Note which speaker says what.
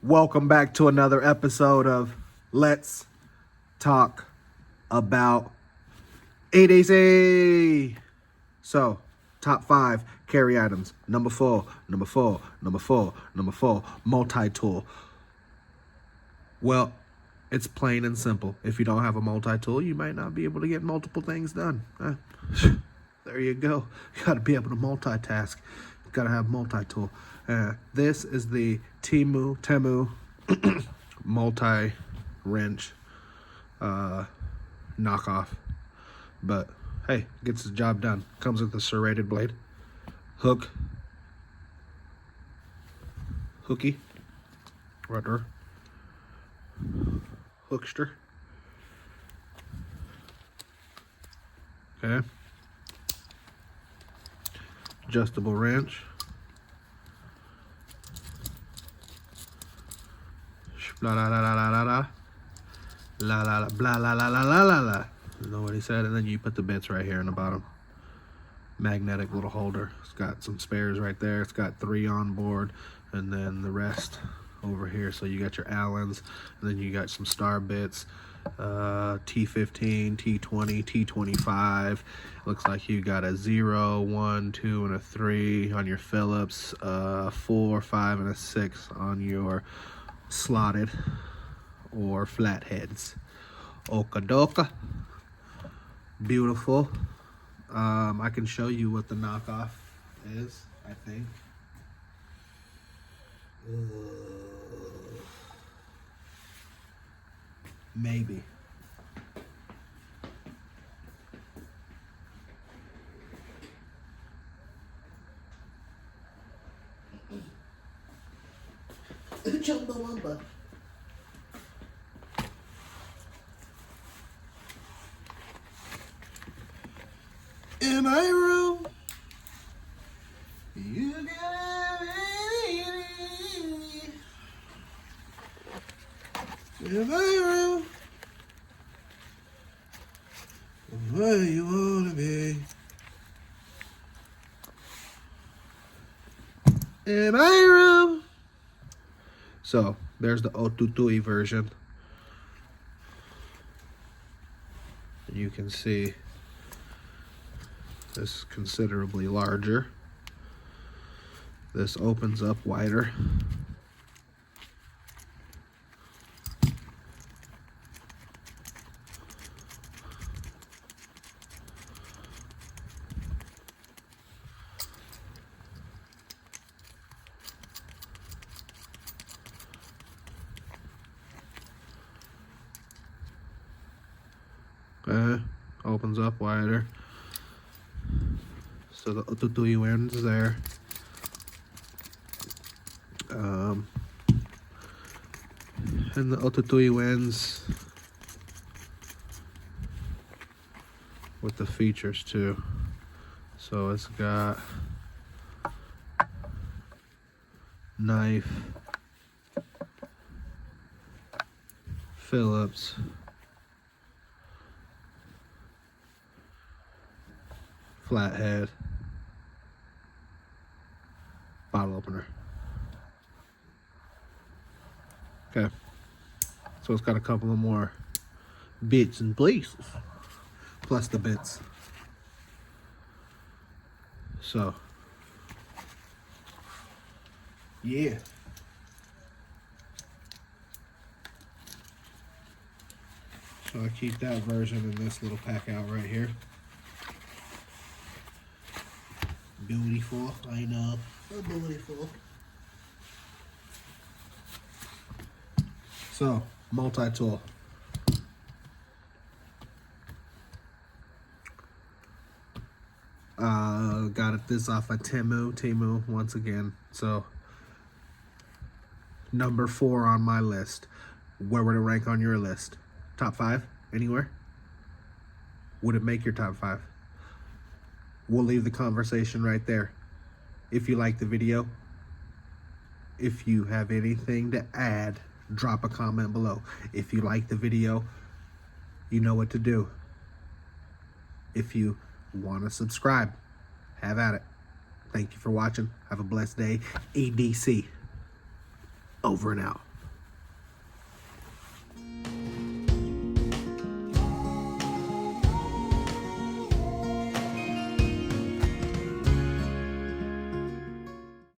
Speaker 1: Welcome back to another episode of Let's Talk About EDC. So, top 5 carry items. Number 4, multi-tool. Well, it's plain and simple. If you don't have a multi-tool, you might not be able to get multiple things done. There you go. You got to be able to multitask. You got to have multi-tool. This is the Temu multi-wrench knockoff. But, hey, gets the job done. Comes with a serrated blade. Hooky. Rudder. Hookster. Okay. Adjustable wrench. Blah la la la la la la la la la blah la la la la la la. You know what he said? And then you put the bits right here in the bottom. Magnetic little holder. It's got some spares right there. It's got 3 on board, and then the rest over here. So you got your Allens, and then you got some star bits. T15, T20, T25. Looks like you got a 0, 1, 2, and a 3 on your Phillips. 4, 5, and a 6 on your slotted or flatheads. Okadoka. Beautiful. I can show you what the knockoff is, I think. Maybe. Chumbawamba. In my room, you got me. In my room, where you wanna be. In my room. So, there's the Otutui version. You can see this is considerably larger. This opens up wider. Opens up wider. So the Otutui ends there. And the Otutui ends with the features too. So it's got knife, Phillips, flathead, bottle opener. Okay, so it's got a couple of more bits and pieces, plus the bits. So, yeah. So I keep that version in this little pack out right here. Beautiful, I know. So beautiful. So, multi-tool. Got this off of Temu once again. So, number 4 on my list. Where would it rank on your list? Top 5? Anywhere? Would it make your top 5? We'll leave the conversation right there. If you like the video, if you have anything to add, drop a comment below. If you like the video, you know what to do. If you want to subscribe, have at it. Thank you for watching. Have a blessed day. EDC. Over and out.